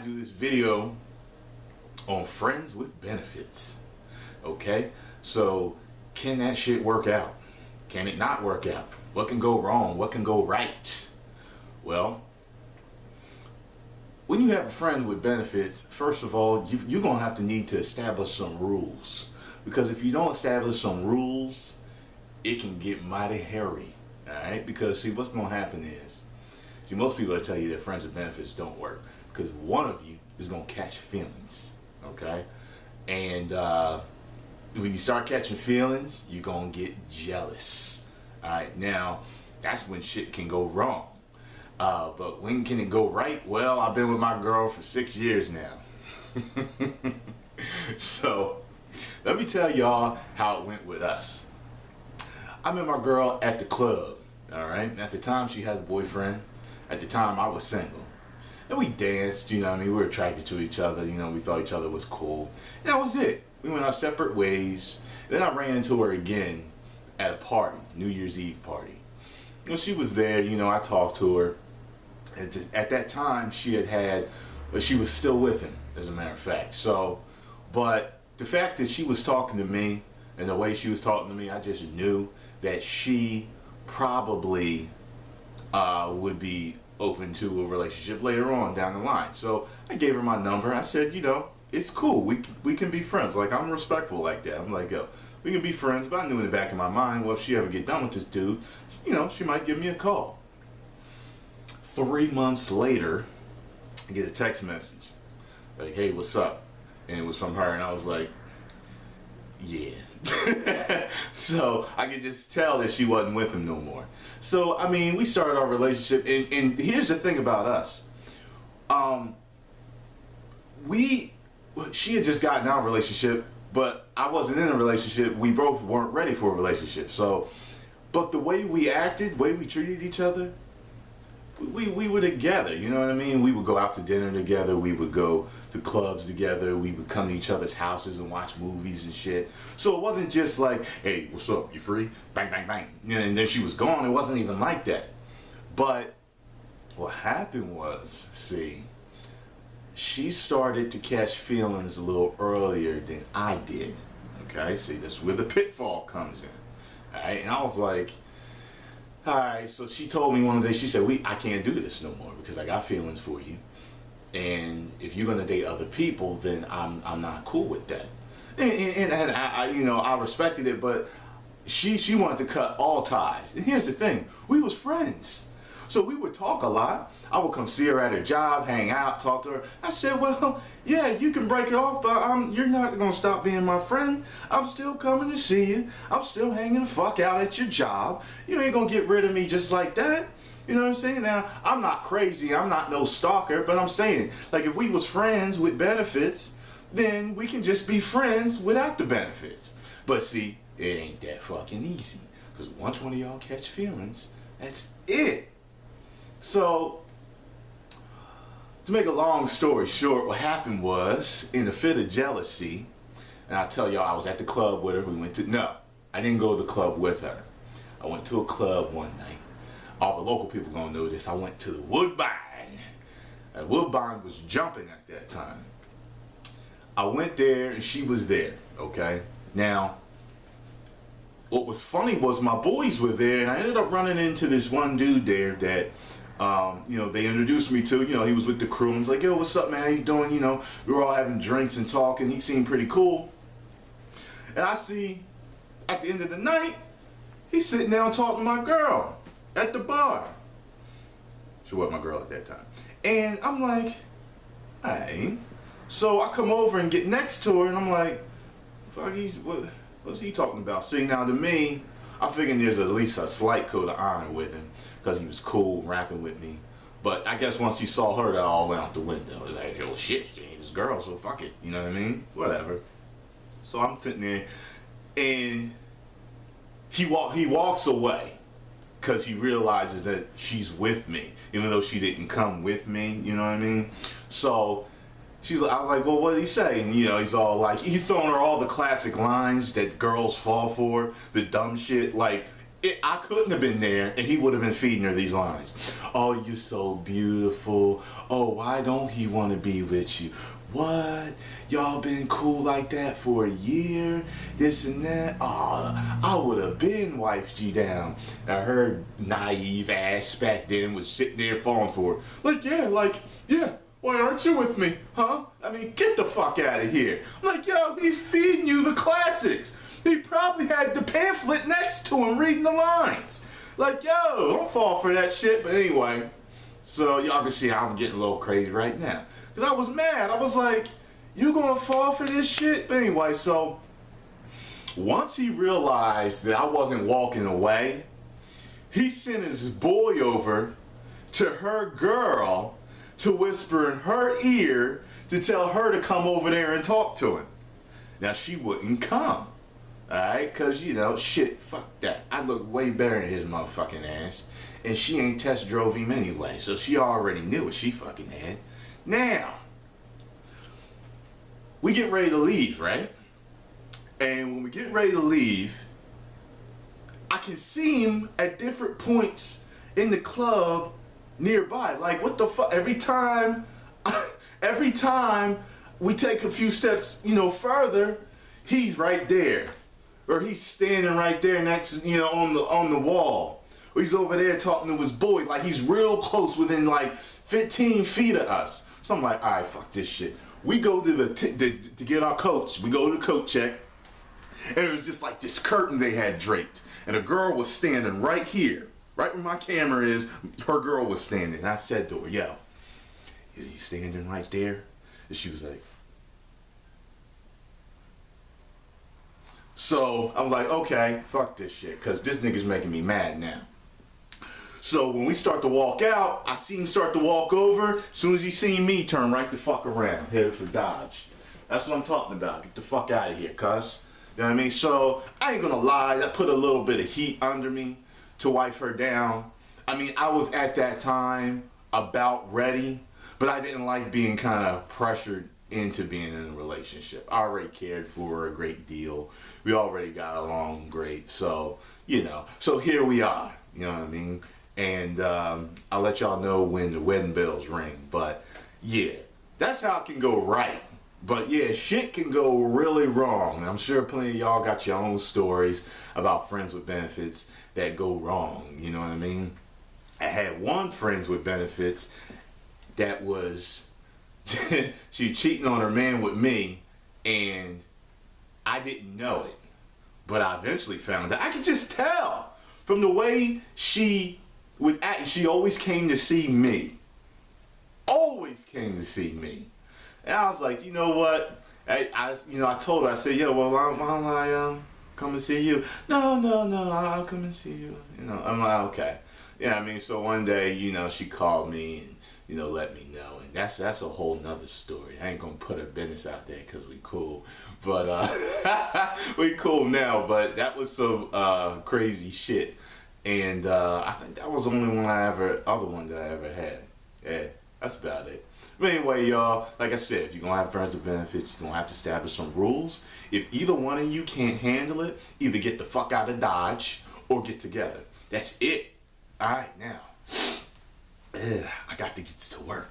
do this video on friends with benefits. Okay, so can that shit work out? Can it not work out? What can go wrong? What can go right? Well, when you have friends with benefits, first of all, you're going to have to need to establish some rules. Because if you don't establish some rules, it can get mighty hairy. Alright? Because see, what's going to happen is, see, most people will tell you that friends with benefits don't work. Because one of you is going to catch feelings. Okay? And when you start catching feelings, you're going to get jealous. Alright? Now, that's when shit can go wrong. But when can it go right? Well, I've been with my girl for 6 years now. So, let me tell y'all how it went with us. I met my girl at the club, alright? At the time, she had a boyfriend. At the time, I was single. And we danced, you know what I mean? We were attracted to each other, you know, we thought each other was cool. And that was it. We went our separate ways. Then I ran into her again at a party, New Year's Eve party. You know, she was there, you know, I talked to her. At that time, she was still with him, as a matter of fact. So, but the fact that she was talking to me and the way she was talking to me, I just knew that she probably would be open to a relationship later on down the line. So I gave her my number. I said, you know, it's cool. We can be friends. Like, I'm respectful like that. I'm like, yo, we can be friends. But I knew in the back of my mind, well, if she ever get done with this dude, you know, she might give me a call. 3 months later, I get a text message like, hey, what's up? And it was from her, and I was like, yeah. So I could just tell that she wasn't with him no more. So I mean, we started our relationship, and here's the thing about us. She had just gotten out of a relationship, but I wasn't in a relationship. We both weren't ready for a relationship. So, but the way we acted, the way we treated each other, we were together, you know what I mean? We would go out to dinner together, we would go to clubs together, we would come to each other's houses and watch movies and shit. So it wasn't just like, hey, what's up, you free? Bang, bang, bang. And then she was gone. It wasn't even like that. But what happened was, see, she started to catch feelings a little earlier than I did. Okay, see, that's where the pitfall comes in. Alright, and I was like, alright, so she told me one day, she said, I can't do this no more because I got feelings for you. And if you're gonna date other people, then I'm not cool with that. And I you know, I respected it, but she wanted to cut all ties. And here's the thing, we was friends. So we would talk a lot. I would come see her at her job, hang out, talk to her. I said, well, yeah, you can break it off, but you're not going to stop being my friend. I'm still coming to see you. I'm still hanging the fuck out at your job. You ain't going to get rid of me just like that. You know what I'm saying? Now, I'm not crazy. I'm not no stalker, but I'm saying, like, if we was friends with benefits, then we can just be friends without the benefits. But see, it ain't that fucking easy. Because once one of y'all catch feelings, that's it. So, to make a long story short, what happened was, in a fit of jealousy, and I'll tell y'all, I was at the club with her. No, I didn't go to the club with her. I went to a club one night. All the local people gonna know this. I went to the Woodbine. And Woodbine was jumping at that time. I went there and she was there, okay? Now, what was funny was my boys were there, and I ended up running into this one dude there that you know, they introduced me to. You know, he was with the crew. I was like, yo, what's up, man? How you doing? You know, we were all having drinks and talking. He seemed pretty cool. And I see, at the end of the night, he's sitting down talking to my girl at the bar. She was my girl at that time. And I'm like, hey. So I come over and get next to her, and I'm like, fuck, what's he talking about? See, now to me, I figured there's at least a slight code of honor with him because he was cool rapping with me. But I guess once he saw her, that all went out the window. It was like, yo, shit, she ain't his girl, so fuck it. You know what I mean? Whatever. So I'm sitting there, and he walks away because he realizes that she's with me, even though she didn't come with me. You know what I mean? So I was like, well, what did he say? And, you know, he's all like, he's throwing her all the classic lines that girls fall for, the dumb shit. Like, I couldn't have been there, and he would have been feeding her these lines. Oh, you're so beautiful. Oh, why don't he want to be with you? What? Y'all been cool like that for a year? This and that? Oh, I would have been wifed you down. And her naive ass back then was sitting there falling for it. Yeah, why aren't you with me? Huh? I mean, get the fuck out of here. I'm like, yo, he's feeding you the classics. He probably had the pamphlet next to him reading the lines. Like, yo, don't fall for that shit. But anyway, so y'all can see I'm getting a little crazy right now. Because I was mad. I was like, you gonna fall for this shit? But anyway, so once he realized that I wasn't walking away, he sent his boy over to her girl to whisper in her ear to tell her to come over there and talk to him. Now, she wouldn't come. Alright, cause you know, shit, fuck that. I look way better than his motherfucking ass. And she ain't test drove him anyway, so she already knew what she fucking had. Now, we get ready to leave, right? And when we get ready to leave, I can see him at different points in the club nearby. Like, what the fuck? Every time we take a few steps, you know, further, he's right there. Or he's standing right there next, you know, on the wall. Or he's over there talking to his boy, like he's real close, within like 15 feet of us. So I'm like, all right, fuck this shit. We go to to get our coats. We go to the coat check, and it was just like this curtain they had draped, and a girl was standing right here, right where my camera is. Her girl was standing. And I said to her, yo, is he standing right there? And she was like. So I'm like, okay, fuck this shit, because this nigga's making me mad now. So when we start to walk out, I see him start to walk over. As soon as he seen me, turn right the fuck around, headed for Dodge. That's what I'm talking about. Get the fuck out of here, cuz. You know what I mean? So I ain't gonna lie, that put a little bit of heat under me to wipe her down. I mean, I was at that time about ready, but I didn't like being kind of pressured into being in a relationship. I already cared for her a great deal. We already got along great. So, you know, so here we are, you know what I mean? And I'll let y'all know when the wedding bells ring. But yeah, that's how it can go right. But yeah, shit can go really wrong. I'm sure plenty of y'all got your own stories about friends with benefits that go wrong, you know what I mean? I had one friends with benefits that was she cheating on her man with me, and I didn't know it, but I eventually found out. I could just tell from the way she would act. She always came to see me. Always came to see me, and I was like, you know what? I told her. I said, yo, well, why don't I come and see you? No, I'll come and see you. You know, I'm like, okay. Yeah, I mean, so one day, you know, she called me and, you know, let me know, and that's a whole nother story. I ain't gonna put her business out there because we cool, but we cool now. But that was some crazy shit, and I think that was the only other one that I ever had. Yeah, that's about it. But anyway, y'all, like I said, if you're gonna have friends with benefits, you're gonna have to establish some rules. If either one of you can't handle it, either get the fuck out of Dodge or get together. That's it. All right, now. I got to get to work.